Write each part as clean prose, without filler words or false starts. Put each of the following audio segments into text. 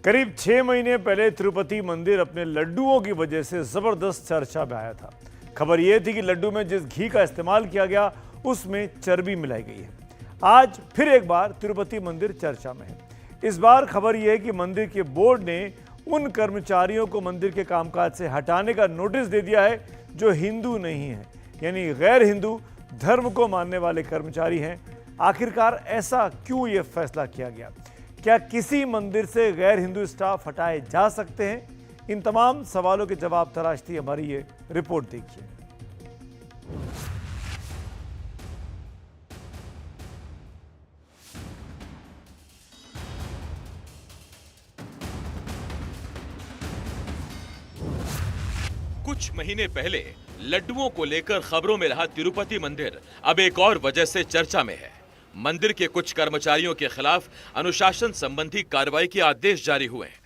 करीब 6 महीने पहले तिरुपति मंदिर अपने लड्डुओं की वजह से जबरदस्त चर्चा में आया था। खबर यह थी कि लड्डू में जिस घी का इस्तेमाल किया गया उसमें चर्बी मिलाई गई है। आज फिर एक बार तिरुपति मंदिर चर्चा में है। इस बार खबर यह है कि मंदिर के बोर्ड ने उन कर्मचारियों को मंदिर के कामकाज से हटाने का नोटिस दे दिया है जो हिंदू नहीं है, यानी गैर हिंदू धर्म को मानने वाले कर्मचारी हैं। आखिरकार ऐसा क्यों यह फैसला किया गया? क्या किसी मंदिर से गैर हिंदू स्टाफ हटाए जा सकते हैं? इन तमाम सवालों के जवाब तलाशती हमारी ये रिपोर्ट देखिए। कुछ महीने पहले लड्डुओं को लेकर खबरों में रहा तिरुपति मंदिर अब एक और वजह से चर्चा में है। मंदिर के कुछ कर्मचारियों के खिलाफ अनुशासन संबंधी कार्रवाई के आदेश जारी हुए हैं।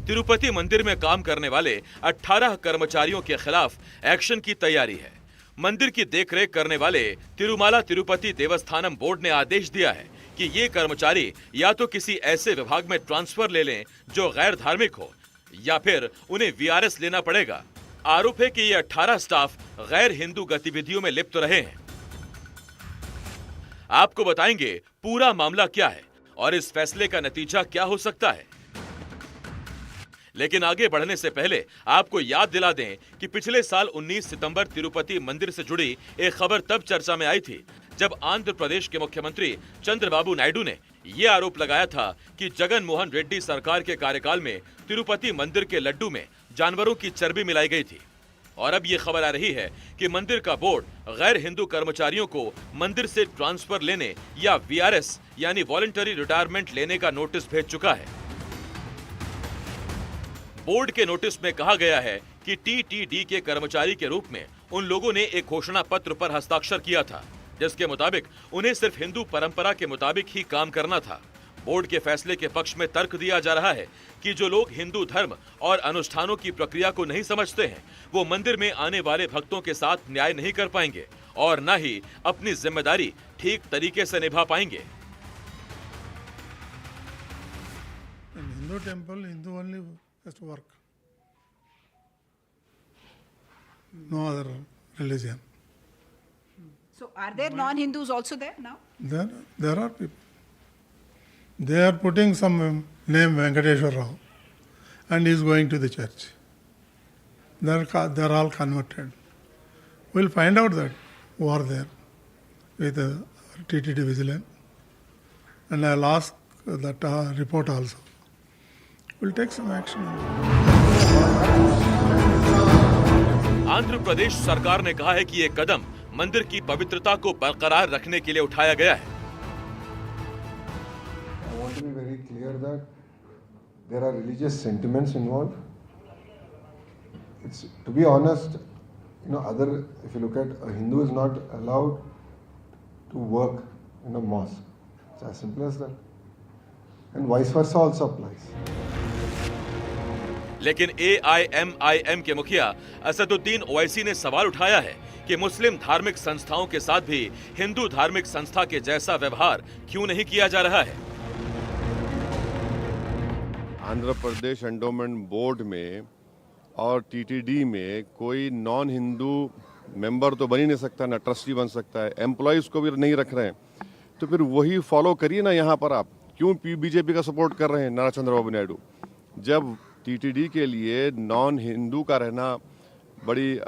तिरुपति मंदिर में काम करने वाले 18 कर्मचारियों के खिलाफ एक्शन की तैयारी है। मंदिर की देखरेख करने वाले तिरुमाला तिरुपति देवस्थानम बोर्ड ने आदेश दिया है कि ये कर्मचारी या तो किसी ऐसे विभाग में ट्रांसफर ले लें जो गैर धार्मिक हो, या फिर उन्हें वीआरएस लेना पड़ेगा। आरोप है कि ये 18 स्टाफ गैर हिंदू गतिविधियों में लिप्त रहे हैं। आपको बताएंगे पूरा मामला क्या है और इस फैसले का नतीजा क्या हो सकता है। लेकिन आगे बढ़ने से पहले आपको याद दिला दें कि पिछले साल 19 सितंबर तिरुपति मंदिर से जुड़ी एक खबर तब चर्चा में आई थी जब आंध्र प्रदेश के मुख्यमंत्री चंद्रबाबू नायडू ने यह आरोप लगाया था कि जगन मोहन रेड्डी सरकार के कार्यकाल में तिरुपति मंदिर के लड्डू में जानवरों की चर्बी मिलाई गई थी। और अब यह खबर आ रही है कि मंदिर का बोर्ड गैर हिंदू कर्मचारियों को मंदिर से ट्रांसफर लेने या वीआरएस यानी वॉलंटरी रिटायरमेंट लेने का नोटिस भेज चुका है। बोर्ड के नोटिस में कहा गया है कि टीटीडी के कर्मचारी के रूप में उन लोगों ने एक घोषणा पत्र पर हस्ताक्षर किया था जिसके मुताबिक उन्हें सिर्फ हिंदू परंपरा के मुताबिक ही काम करना था। बोर्ड के फैसले के पक्ष में तर्क दिया जा रहा है कि जो लोग हिंदू धर्म और अनुष्ठानों की प्रक्रिया को नहीं समझते हैं वो मंदिर में आने वाले भक्तों के साथ न्याय नहीं कर पाएंगे और न ही अपनी जिम्मेदारी ठीक तरीके से निभा पाएंगे। Hindu temple, Hindu only has to work. No other religion. So are there non-Hindus also there now? There are people. They are putting some name Venkateshwar Rao and he is going to the church. They are all converted. We'll find out that who are there with the TTD vigilant. And I'll ask that report also. We'll take some action. Andhra Pradesh सरकार ने कहा है कि यह कदम मंदिर की पवित्रता को बरकरार रखने के लिए उठाया गया है। I want to be very clear that there are religious sentiments involved. It's, to be honest, if you look at a Hindu is not allowed to work in a mosque. It's as simple as that. And vice versa also applies. लेकिन AIMIM के मुखिया असदुद्दीन ओवैसी ने सवाल उठाया है कि मुस्लिम धार्मिक संस्थाओं के साथ भी हिंदू धार्मिक संस्था के जैसा व्यवहार क्यों नहीं किया जा रहा है। आंध्र प्रदेश एंडोमेंट बोर्ड में और टीटीडी में कोई नॉन हिंदू मेंबर तो बन ही नहीं सकता, ना ट्रस्टी बन सकता है। एम्प्लॉयज को भी नहीं रख रहे हैं, तो फिर वही फॉलो करिए ना। यहाँ पर आप क्यों बीजेपी का सपोर्ट कर रहे हैं नारा चंद्रबाबू नायडू? जब टीटीडी के लिए नॉन हिंदू का रहना बड़ी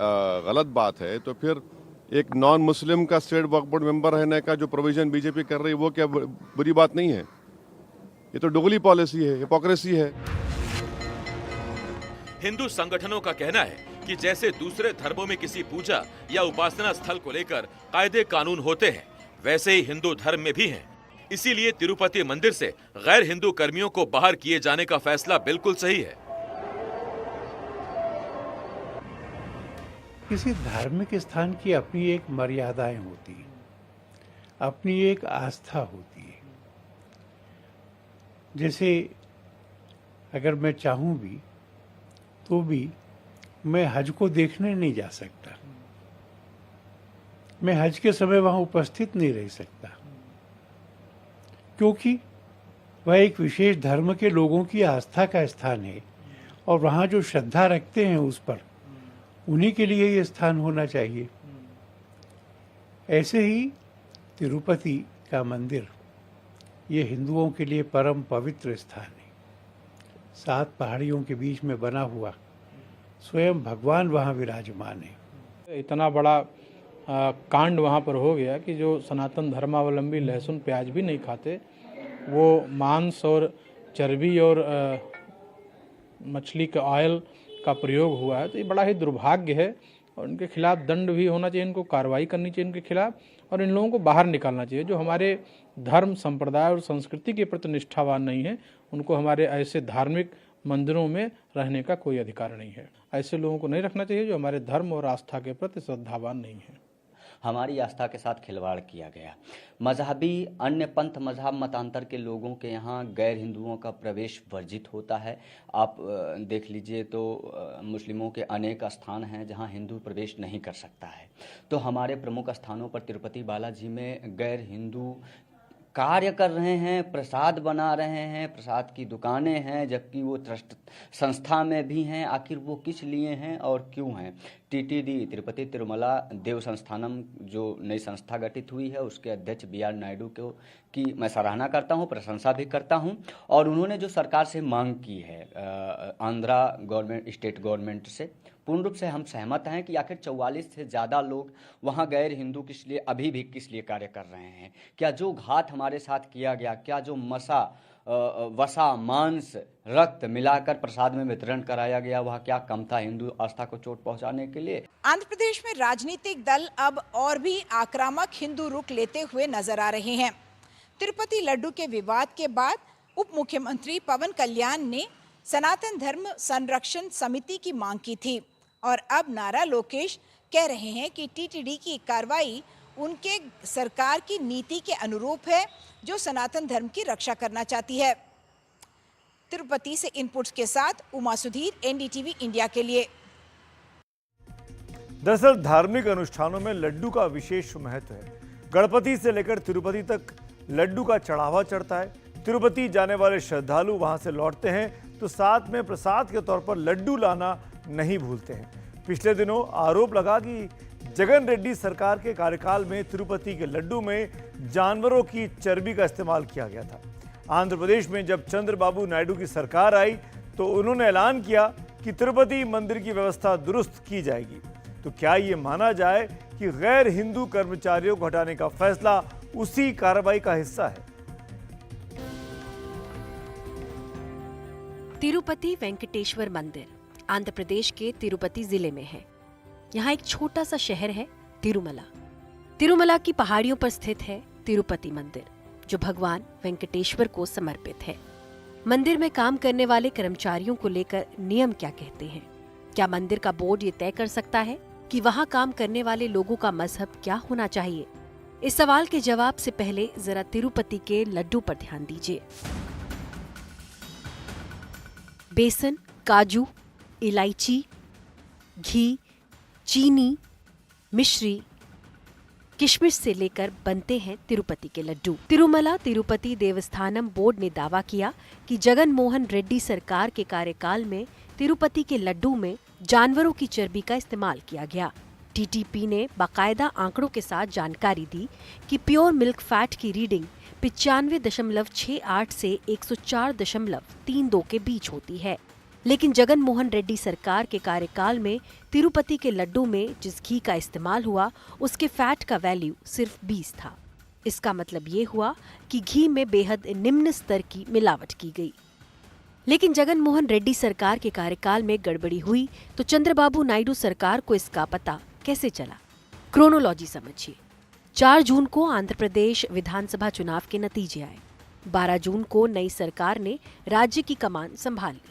गलत बात है, तो फिर एक नॉन मुस्लिम का स्टेट वक्फ बोर्ड मेंबर रहने का जो प्रोविजन बीजेपी कर रही है वो क्या बुरी बात नहीं है? ये तो दोगली पॉलिसी है, हिपोक्रेसी है। हिंदू संगठनों का कहना है कि जैसे दूसरे धर्मों में किसी पूजा या उपासना स्थल को लेकर कायदे कानून होते हैं, वैसे ही हिंदू धर्म में भी हैं। इसीलिए तिरुपति मंदिर से गैर हिंदू कर्मियों को बाहर किए जाने का फैसला बिल्कुल सही है। किसी धार्मिक स्थान की अपनी एक मर्यादाएं होती हैं, अपनी एक आस्था होती है। जैसे अगर मैं चाहूं भी तो भी मैं हज को देखने नहीं जा सकता, मैं हज के समय वहां उपस्थित नहीं रह सकता, क्योंकि वह एक विशेष धर्म के लोगों की आस्था का स्थान है और वहाँ जो श्रद्धा रखते हैं उस पर, उन्हीं के लिए ये स्थान होना चाहिए। ऐसे ही तिरुपति का मंदिर ये हिंदुओं के लिए परम पवित्र स्थान है। 7 पहाड़ियों के बीच में बना हुआ स्वयं भगवान वहाँ विराजमान है। इतना बड़ा कांड वहाँ पर हो गया कि जो सनातन धर्मावलंबी लहसुन प्याज भी नहीं खाते, वो मांस और चर्बी और मछली के ऑयल का प्रयोग हुआ है। तो ये बड़ा ही दुर्भाग्य है और इनके खिलाफ दंड भी होना चाहिए, इनको कार्रवाई करनी चाहिए इनके खिलाफ, और इन लोगों को बाहर निकालना चाहिए। जो हमारे धर्म संप्रदाय और संस्कृति के प्रति निष्ठावान नहीं है, उनको हमारे ऐसे धार्मिक मंदिरों में रहने का कोई अधिकार नहीं है। ऐसे लोगों को नहीं रखना चाहिए जो हमारे धर्म और आस्था के प्रति श्रद्धावान नहीं है। हमारी आस्था के साथ खिलवाड़ किया गया। मजहबी अन्य पंथ मजहब मतांतर के लोगों के यहाँ गैर हिंदुओं का प्रवेश वर्जित होता है। आप देख लीजिए तो मुस्लिमों के अनेक स्थान हैं जहाँ हिंदू प्रवेश नहीं कर सकता है। तो हमारे प्रमुख स्थानों पर तिरुपति बालाजी में गैर हिंदू कार्य कर रहे हैं, प्रसाद बना रहे हैं, प्रसाद की दुकानें हैं, जबकि वो ट्रस्ट संस्था में भी हैं। आखिर वो किस लिए हैं और क्यों हैं? टीटीडी तिरुपति तिरुमला देव संस्थानम जो नई संस्था गठित हुई है, उसके अध्यक्ष BR नायडू की मैं सराहना करता हूं, प्रशंसा भी करता हूं। और उन्होंने जो सरकार से मांग की है आंध्रा गवर्नमेंट, स्टेट गवर्नमेंट से, पूर्ण रूप से हम सहमत हैं कि आखिर 44 से ज़्यादा लोग वहाँ गैर हिंदू किस लिए, अभी भी किस लिए कार्य कर रहे हैं? क्या जो घात हमारे साथ किया गया, क्या जो वसा, मांस, रक्त मिलाकर प्रसाद में वितरण कराया गया, वह क्या कम था हिंदू आस्था को चोट पहुंचाने के लिए? आंध्र प्रदेश में राजनीतिक दल अब और भी आक्रामक हिंदू रुख लेते हुए नजर आ रहे हैं। तिरुपति लड्डू के विवाद के बाद उप मुख्यमंत्री पवन कल्याण ने सनातन धर्म संरक्षण समिति की मांग की थी और अब नारा लोकेश कह रहे हैं कि टीटीडी की कार्रवाई उनके सरकार की नीति के अनुरूप है, जो सनातन धर्म की रक्षा करना चाहती है। तिरुपति से इनपुट्स के साथ उमा सुधीर, NDTV इंडिया के लिए। दरअसल धार्मिक अनुष्ठानों में लड्डू का विशेष महत्व है। गणपति से लेकर तिरुपति तक लड्डू का चढ़ावा चढ़ता है। तिरुपति जाने वाले श्रद्धालु वहां से लौटते हैं तो साथ में प्रसाद के तौर पर लड्डू लाना नहीं भूलते हैं। पिछले दिनों आरोप लगा कि जगन रेड्डी सरकार के कार्यकाल में तिरुपति के लड्डू में जानवरों की चर्बी का इस्तेमाल किया गया था। आंध्र प्रदेश में जब चंद्रबाबू नायडू की सरकार आई तो उन्होंने ऐलान किया कि तिरुपति मंदिर की व्यवस्था दुरुस्त की जाएगी। तो क्या ये माना जाए कि गैर हिंदू कर्मचारियों को हटाने का फैसला उसी कार्रवाई का हिस्सा है? तिरुपति वेंकटेश्वर मंदिर आंध्र प्रदेश के तिरुपति जिले में है। यहाँ एक छोटा सा शहर है तिरुमला। तिरुमला की पहाड़ियों पर स्थित है तिरुपति मंदिर, जो भगवान वेंकटेश्वर को समर्पित है। मंदिर में काम करने वाले कर्मचारियों को लेकर नियम क्या कहते हैं? क्या मंदिर का बोर्ड ये तय कर सकता है कि वहाँ काम करने वाले लोगों का मजहब क्या होना चाहिए? इस सवाल के जवाब से पहले जरा तिरुपति के लड्डू पर ध्यान दीजिए। बेसन, काजू, इलायची, घी, चीनी, मिश्री, किशमिश से लेकर बनते हैं तिरुपति के लड्डू। तिरुमला तिरुपति देवस्थानम बोर्ड ने दावा किया कि जगन मोहन रेड्डी सरकार के कार्यकाल में तिरुपति के लड्डू में जानवरों की चर्बी का इस्तेमाल किया गया। टीटीपी ने बाकायदा आंकड़ों के साथ जानकारी दी कि प्योर मिल्क फैट की रीडिंग 95.68 से 104.32 के बीच होती है। लेकिन जगन मोहन रेड्डी सरकार के कार्यकाल में तिरुपति के लड्डू में जिस घी का इस्तेमाल हुआ उसके फैट का वैल्यू सिर्फ 20 था। इसका मतलब ये हुआ कि घी में बेहद निम्न स्तर की मिलावट की गई। लेकिन जगन मोहन रेड्डी सरकार के कार्यकाल में गड़बड़ी हुई तो चंद्रबाबू नायडू सरकार को इसका पता कैसे चला? क्रोनोलॉजी समझिए। 4 जून को आंध्र प्रदेश विधानसभा चुनाव के नतीजे आए। 12 जून को नई सरकार ने राज्य की कमान संभाल ली।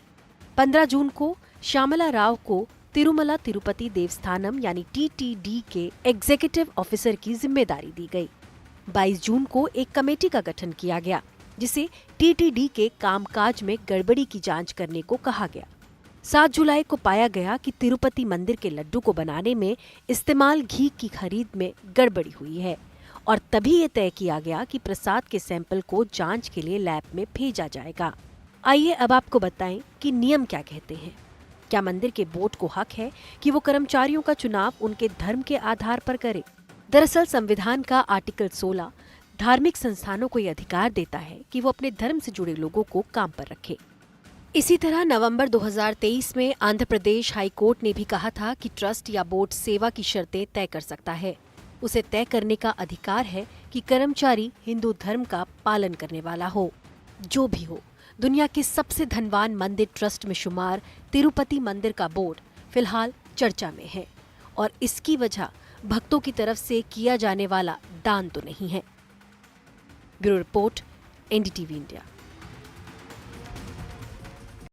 15 जून को श्यामला राव को तिरुमला तिरुपति देवस्थानम यानी टीटीडी के एग्जीक्यूटिव ऑफिसर की जिम्मेदारी दी गई। 22 जून को एक कमेटी का गठन किया गया जिसे टीटीडी के कामकाज में गड़बड़ी की जांच करने को कहा गया। 7 जुलाई को पाया गया कि तिरुपति मंदिर के लड्डू को बनाने में इस्तेमाल घी की खरीद में गड़बड़ी हुई है और तभी ये तय किया गया कि प्रसाद के सैंपल को जांच के लिए लैब में भेजा जाएगा। आइए अब आपको बताएं कि नियम क्या कहते हैं। क्या मंदिर के बोर्ड को हक है कि वो कर्मचारियों का चुनाव उनके धर्म के आधार पर करे? दरअसल संविधान का आर्टिकल 16 धार्मिक संस्थानों को यह अधिकार देता है कि वो अपने धर्म से जुड़े लोगों को काम पर रखे। इसी तरह नवंबर 2023 में आंध्र प्रदेश हाई कोर्ट ने भी कहा था कि ट्रस्ट या बोर्ड सेवा की शर्तें तय कर सकता है। उसे तय करने का अधिकार है कि कर्मचारी हिंदू धर्म का पालन करने वाला हो। जो भी हो, दुनिया के सबसे धनवान मंदिर ट्रस्ट में शुमार तिरुपति मंदिर का बोर्ड फिलहाल चर्चा में है और इसकी वजह भक्तों की तरफ से किया जाने वाला दान तो नहीं है। Bureau report, NDTV India.